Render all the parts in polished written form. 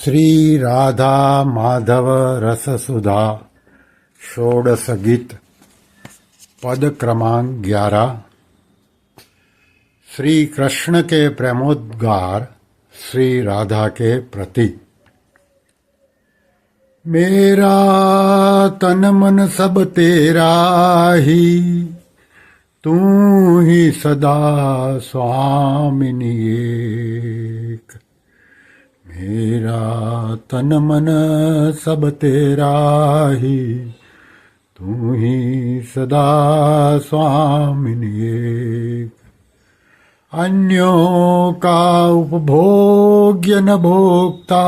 श्री राधा माधव रस सुधा षोडश गीत पद क्रमांक 11। श्री कृष्ण के प्रेमोद्गार श्री राधा के प्रति। मेरा तन मन सब तेरा ही, तू ही सदा स्वामिनी एक। मेरा तन मन सब तेरा ही, तू ही सदा स्वामिनी एक। अन्यों का उपभोग्य न भोगता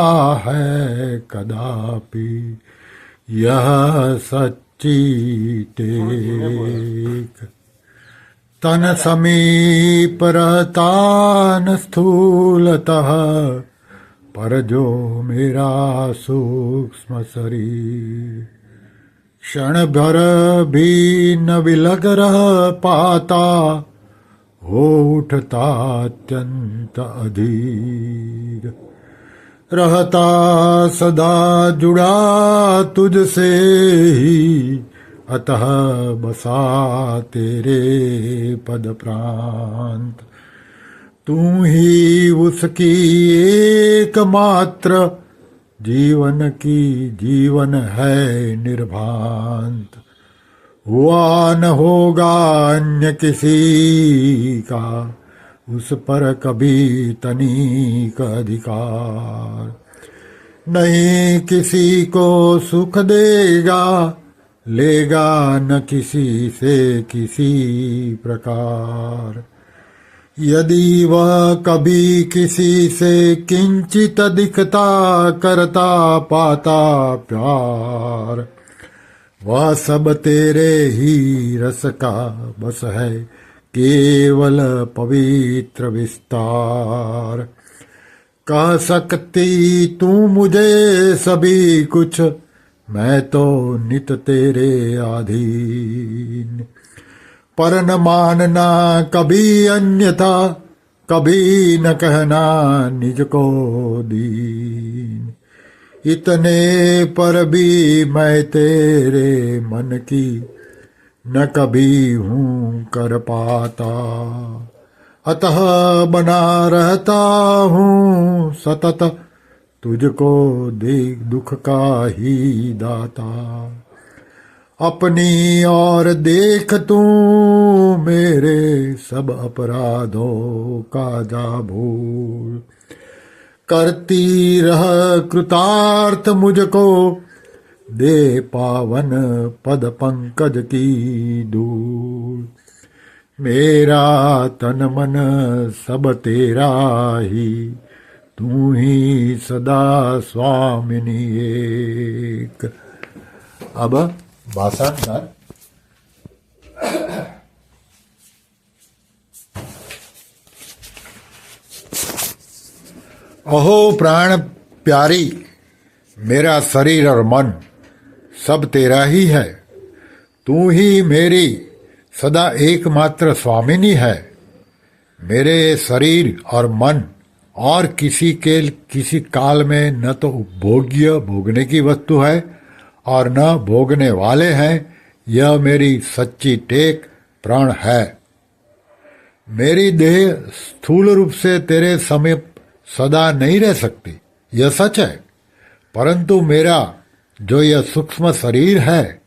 है कदापि, यह सच्ची टेक। तन समीप रहता न स्थूलतः, पर जो मेरा सूक्ष्म शरीर, क्षण भर भी न विलग रह पाता, हो उठता अत्यंत अधीर। रहता सदा जुड़ा तुझसे ही, अतः बसा तेरे पद प्रांत। तू ही उसकी एकमात्र जीवन की जीवन है निर्भांत। हुआ न होगा अन्य किसी का, उस पर कभी तनिक अधिकार। नहीं किसी को सुख देगा, लेगा न किसी से किसी प्रकार। यदि वह कभी किसी से किंचित दिखता करता पाता प्यार, वह सब तेरे ही रस का बस है केवल पवित्र विस्तार। कह सकती तू मुझे सभी कुछ, मैं तो नित तेरे अधीन। पर न मानना कभी अन्यथा, कभी न कहना निज को दीन। इतने पर भी मैं तेरे मन की न कभी हूँ कर पाता। अतः बना रहता हूँ सतत, तुझको देख दुख का ही दाता। अपनी और देख तू मेरे सब अपराधों का जा भूल। करती रह कृतार्थ मुझको, दे पावन पद पंकज की धूल। मेरा तन मन सब तेरा ही, तू ही सदा स्वामिनी एक। अब भाषांतर। अहो प्राण प्यारी, मेरा शरीर और मन सब तेरा ही है। तू ही मेरी सदा एकमात्र स्वामिनी है। मेरे शरीर और मन और किसी काल में न तो उपभोग्य भोगने की वस्तु है और न भोगने वाले हैं। यह मेरी सच्ची टेक प्राण है। मेरी देह स्थूल रूप से तेरे समीप सदा नहीं रह सकती, यह सच है। परंतु मेरा जो यह सूक्ष्म शरीर है,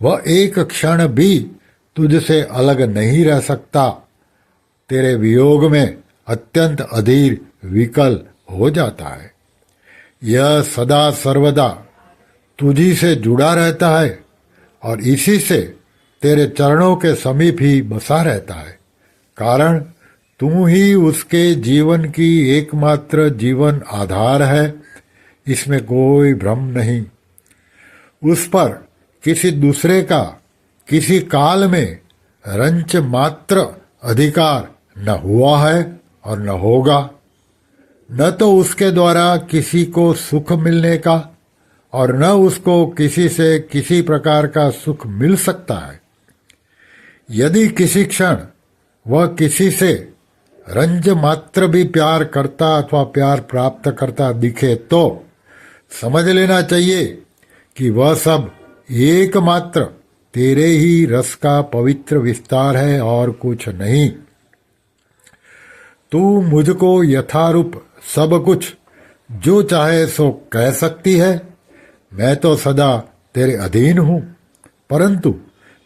वह एक क्षण भी तुझसे अलग नहीं रह सकता। तेरे वियोग में अत्यंत अधीर विकल हो जाता है। यह सदा सर्वदा तुझी से जुड़ा रहता है और इसी से तेरे चरणों के समीप ही बसा रहता है। कारण तू ही उसके जीवन की एकमात्र जीवन आधार है, इसमें कोई भ्रम नहीं। उस पर किसी दूसरे का किसी काल में रंच मात्र अधिकार न हुआ है और न होगा। न तो उसके द्वारा किसी को सुख मिलने का और न उसको किसी से किसी प्रकार का सुख मिल सकता है। यदि किसी क्षण वह किसी से रंज मात्र भी प्यार करता अथवा प्यार प्राप्त करता दिखे तो समझ लेना चाहिए कि वह सब एकमात्र तेरे ही रस का पवित्र विस्तार है और कुछ नहीं। तू मुझको यथारूप सब कुछ जो चाहे सो कह सकती है। मैं तो सदा तेरे अधीन हूं, परंतु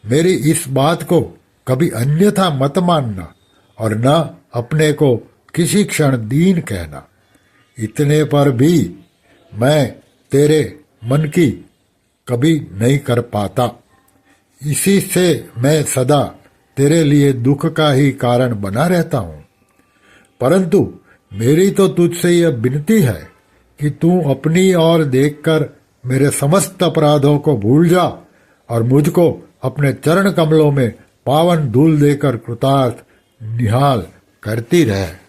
मेरी इस बात को कभी अन्यथा मत मानना और न अपने को किसी क्षण दीन कहना। इतने पर भी मैं तेरे मन की कभी नहीं कर पाता। इसी से मैं सदा तेरे लिए दुख का ही कारण बना रहता हूं। परंतु मेरी तो तुझसे यह विनती है कि तू अपनी ओर देखकर मेरे समस्त अपराधों को भूल जा और मुझको अपने चरण कमलों में पावन धूल देकर कृतार्थ निहाल करती रहे।